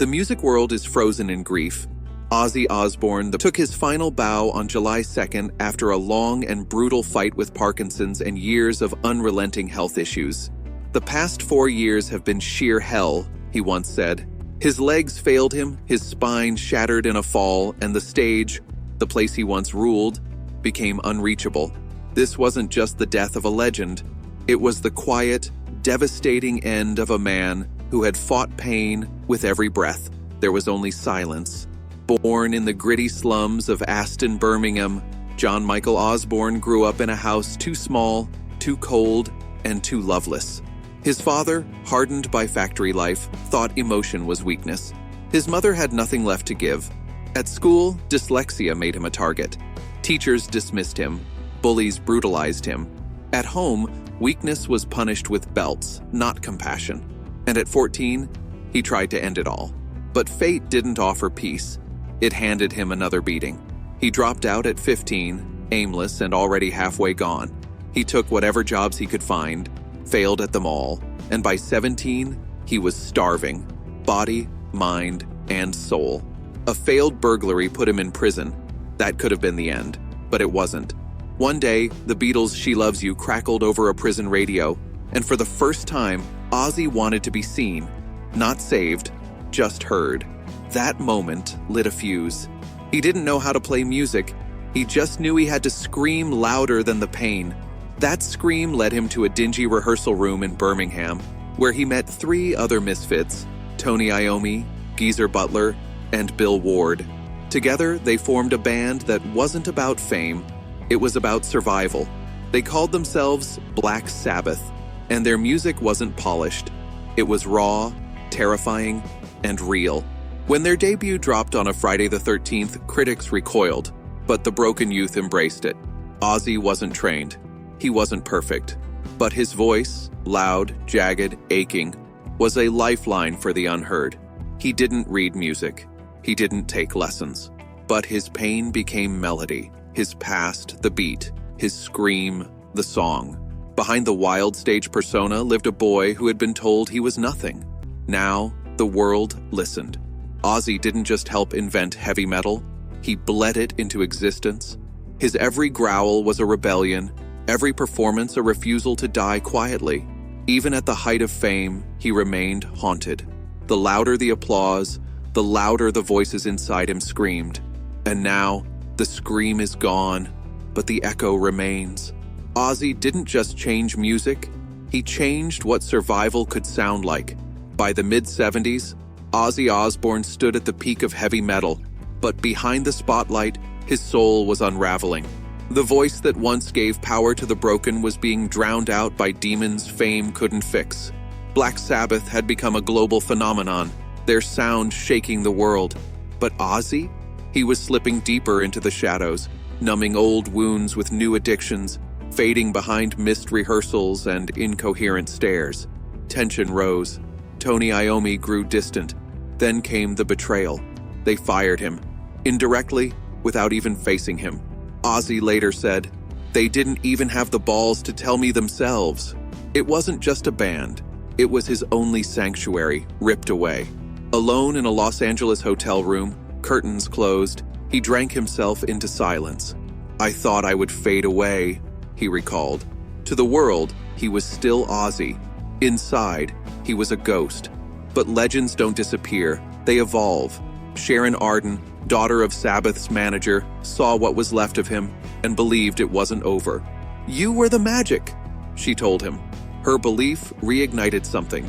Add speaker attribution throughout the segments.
Speaker 1: The music world is frozen in grief. Ozzy Osbourne took his final bow on July 2nd after a long and brutal fight with Parkinson's and years of unrelenting health issues. "The past 4 years have been sheer hell," he once said. His legs failed him, his spine shattered in a fall, and the stage, the place he once ruled, became unreachable. This wasn't just the death of a legend. It was the quiet, devastating end of a man who had fought pain with every breath. There was only silence. Born in the gritty slums of Aston, Birmingham, John Michael Osbourne grew up in a house too small, too cold, and too loveless. His father, hardened by factory life, thought emotion was weakness. His mother had nothing left to give. At school, dyslexia made him a target. Teachers dismissed him. Bullies brutalized him. At home, weakness was punished with belts, not compassion. And at 14, he tried to end it all. But fate didn't offer peace. It handed him another beating. He dropped out at 15, aimless and already halfway gone. He took whatever jobs he could find, failed at them all, and by 17, he was starving, body, mind, and soul. A failed burglary put him in prison. That could have been the end, but it wasn't. One day, the Beatles' "She Loves You" crackled over a prison radio, and for the first time, Ozzy wanted to be seen, not saved, just heard. That moment lit a fuse. He didn't know how to play music. He just knew he had to scream louder than the pain. That scream led him to a dingy rehearsal room in Birmingham, where he met 3 other misfits, Tony Iommi, Geezer Butler, and Bill Ward. Together, they formed a band that wasn't about fame. It was about survival. They called themselves Black Sabbath, and their music wasn't polished. It was raw, terrifying, and real. When their debut dropped on a Friday the 13th, critics recoiled, but the broken youth embraced it. Ozzy wasn't trained. He wasn't perfect. But his voice, loud, jagged, aching, was a lifeline for the unheard. He didn't read music. He didn't take lessons. But his pain became melody, his past the beat, his scream the song. Behind the wild stage persona lived a boy who had been told he was nothing. Now, the world listened. Ozzy didn't just help invent heavy metal, he bled it into existence. His every growl was a rebellion, every performance a refusal to die quietly. Even at the height of fame, he remained haunted. The louder the applause, the louder the voices inside him screamed. And now, the scream is gone, but the echo remains. Ozzy didn't just change music, he changed what survival could sound like. By the mid-70s, Ozzy Osbourne stood at the peak of heavy metal, but behind the spotlight, his soul was unraveling. The voice that once gave power to the broken was being drowned out by demons fame couldn't fix. Black Sabbath had become a global phenomenon, their sound shaking the world. But Ozzy? He was slipping deeper into the shadows, numbing old wounds with new addictions, fading behind missed rehearsals and incoherent stares. Tension rose. Tony Iommi grew distant. Then came the betrayal. They fired him, indirectly, without even facing him. Ozzy later said, "They didn't even have the balls to tell me themselves." It wasn't just a band. It was his only sanctuary, ripped away. Alone in a Los Angeles hotel room, curtains closed, he drank himself into silence. "I thought I would fade away," he recalled. To the world, he was still Ozzy. Inside, he was a ghost. But legends don't disappear, they evolve. Sharon Osbourne, daughter of Sabbath's manager, saw what was left of him and believed it wasn't over. "You were the magic," she told him. Her belief reignited something.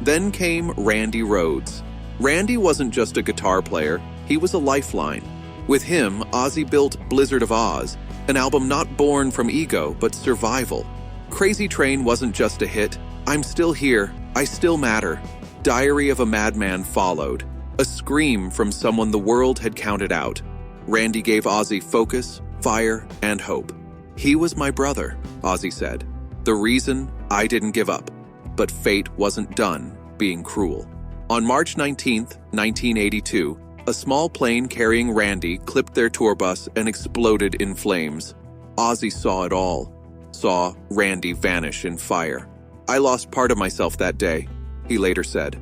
Speaker 1: Then came Randy Rhoads. Randy wasn't just a guitar player, he was a lifeline. With him, Ozzy built Blizzard of Oz, an album not born from ego, but survival. Crazy Train wasn't just a hit. I'm Still Here, I Still Matter. Diary of a Madman followed, a scream from someone the world had counted out. Randy gave Ozzy focus, fire, and hope. "He was my brother," Ozzy said. "The reason I didn't give up." But fate wasn't done being cruel. On March 19th, 1982, a small plane carrying Randy clipped their tour bus and exploded in flames. Ozzy saw it all, saw Randy vanish in fire. "I lost part of myself that day," he later said.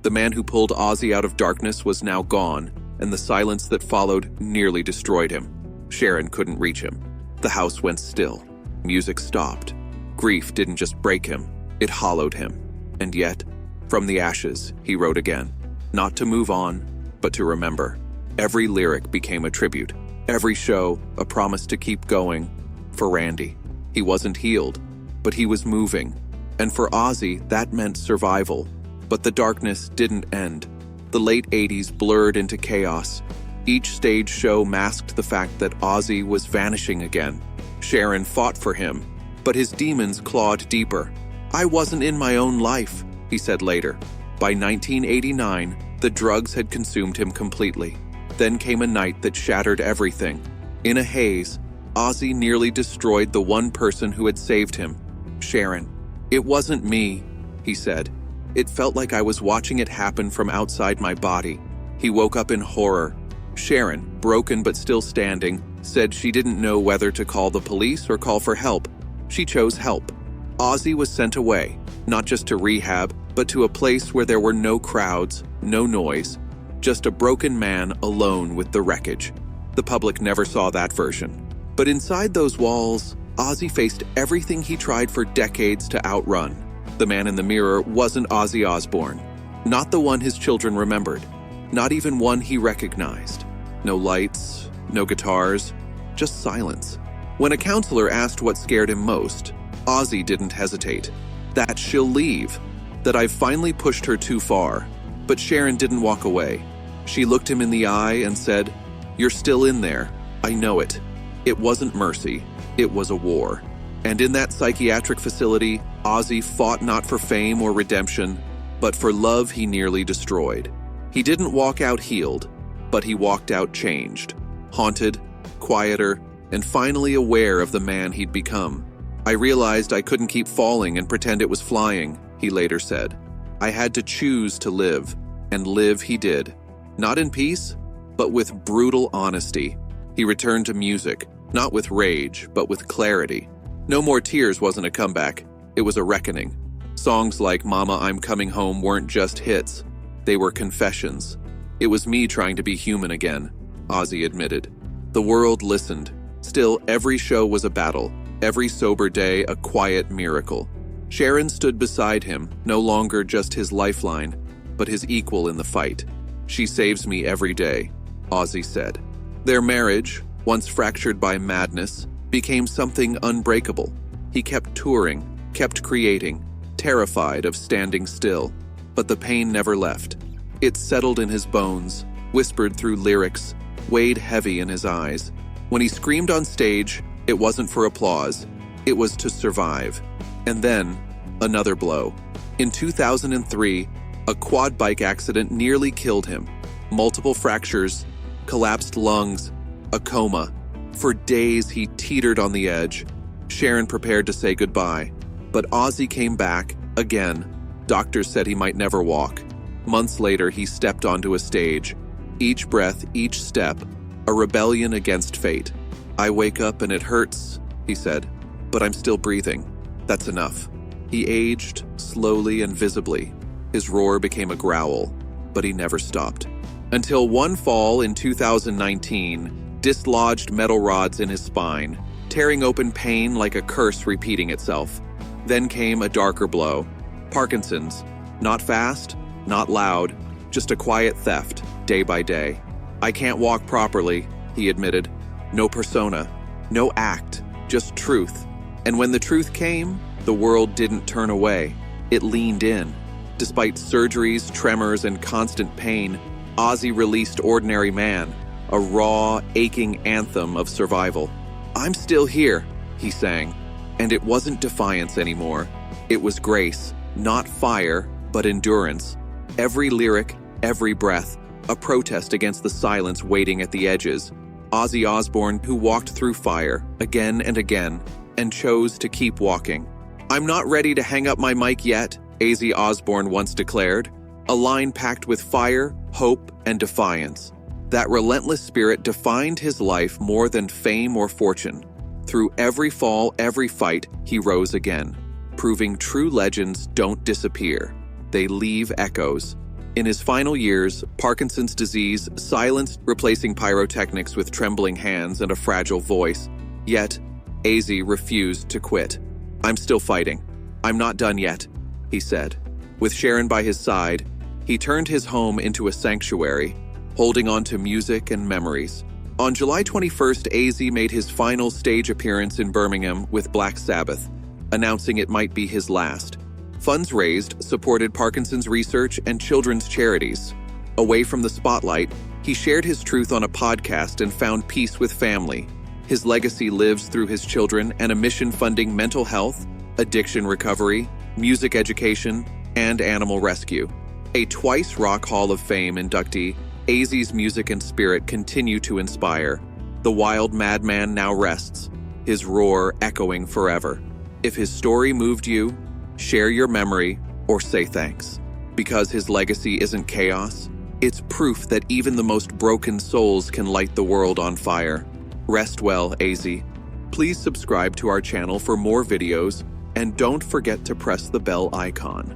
Speaker 1: The man who pulled Ozzy out of darkness was now gone, and the silence that followed nearly destroyed him. Sharon couldn't reach him. The house went still. Music stopped. Grief didn't just break him, it hollowed him. And yet, from the ashes, he wrote again. Not to move on, but to remember. Every lyric became a tribute. Every show, a promise to keep going. For Randy, he wasn't healed, but he was moving. And for Ozzy, that meant survival. But the darkness didn't end. The late 80s blurred into chaos. Each stage show masked the fact that Ozzy was vanishing again. Sharon fought for him, but his demons clawed deeper. I wasn't in my own life, he said later. By 1989, the drugs had consumed him completely. Then came a night that shattered everything. In a haze, Ozzy nearly destroyed the one person who had saved him, Sharon. It wasn't me, he said. It felt like I was watching it happen from outside my body. He woke up in horror. Sharon, broken but still standing, said she didn't know whether to call the police or call for help. She chose help. Ozzy was sent away, not just to rehab, but to a place where there were no crowds, no noise, just a broken man alone with the wreckage. The public never saw that version. But inside those walls, Ozzy faced everything he tried for decades to outrun. The man in the mirror wasn't Ozzy Osbourne, not the one his children remembered, not even one he recognized. No lights, no guitars, just silence. When a counselor asked what scared him most, Ozzy didn't hesitate. That she'll leave, that I've finally pushed her too far. But Sharon didn't walk away. She looked him in the eye and said, "You're still in there. I know it." It wasn't mercy, it was a war. And in that psychiatric facility, Ozzy fought not for fame or redemption, but for love he nearly destroyed. He didn't walk out healed, but he walked out changed, haunted, quieter, and finally aware of the man he'd become. I realized I couldn't keep falling and pretend it was flying, he later said. I had to choose to live, and live he did. Not in peace, but with brutal honesty. He returned to music, not with rage, but with clarity. No More Tears wasn't a comeback, it was a reckoning. Songs like Mama, I'm Coming Home weren't just hits, they were confessions. It was me trying to be human again, Ozzy admitted. The world listened. Still, every show was a battle, every sober day a quiet miracle. Sharon stood beside him, no longer just his lifeline, but his equal in the fight. She saves me every day, Ozzy said. Their marriage, once fractured by madness, became something unbreakable. He kept touring, kept creating, terrified of standing still. But the pain never left. It settled in his bones, whispered through lyrics, weighed heavy in his eyes. When he screamed on stage, it wasn't for applause. It was to survive. And then, another blow. In 2003, a quad bike accident nearly killed him. Multiple fractures, collapsed lungs, a coma. For days, he teetered on the edge. Sharon prepared to say goodbye. But Ozzy came back, again. Doctors said he might never walk. Months later, he stepped onto a stage. Each breath, each step, a rebellion against fate. I wake up and it hurts, he said, but I'm still breathing. That's enough. He aged, slowly and visibly. His roar became a growl, but he never stopped. Until one fall in 2019 dislodged metal rods in his spine, tearing open pain like a curse repeating itself. Then came a darker blow. Parkinson's. Not fast, not loud, just a quiet theft, day by day. I can't walk properly, he admitted. No persona, no act, just truth. And when the truth came, the world didn't turn away. It leaned in. Despite surgeries, tremors, and constant pain, Ozzy released Ordinary Man, a raw, aching anthem of survival. I'm still here, he sang. And it wasn't defiance anymore. It was grace, not fire, but endurance. Every lyric, every breath, a protest against the silence waiting at the edges. Ozzy Osbourne, who walked through fire again and again, and chose to keep walking. I'm not ready to hang up my mic yet, Ozzy Osbourne once declared, a line packed with fire, hope, and defiance. That relentless spirit defined his life more than fame or fortune. Through every fall, every fight, he rose again, proving true legends don't disappear. They leave echoes. In his final years, Parkinson's disease silenced, replacing pyrotechnics with trembling hands and a fragile voice. Yet, Ozzy refused to quit. "I'm still fighting. I'm not done yet," he said. With Sharon by his side, he turned his home into a sanctuary, holding on to music and memories. On July 21st, Ozzy made his final stage appearance in Birmingham with Black Sabbath, announcing it might be his last. Funds raised supported Parkinson's research and children's charities. Away from the spotlight, he shared his truth on a podcast and found peace with family. His legacy lives through his children and a mission funding mental health, addiction recovery, music education, and animal rescue. A twice Rock Hall of Fame inductee, Ozzy's music and spirit continue to inspire. The wild madman now rests, his roar echoing forever. If his story moved you, share your memory or say thanks. Because his legacy isn't chaos, it's proof that even the most broken souls can light the world on fire. Rest well, Ozzy. Please subscribe to our channel for more videos, and don't forget to press the bell icon.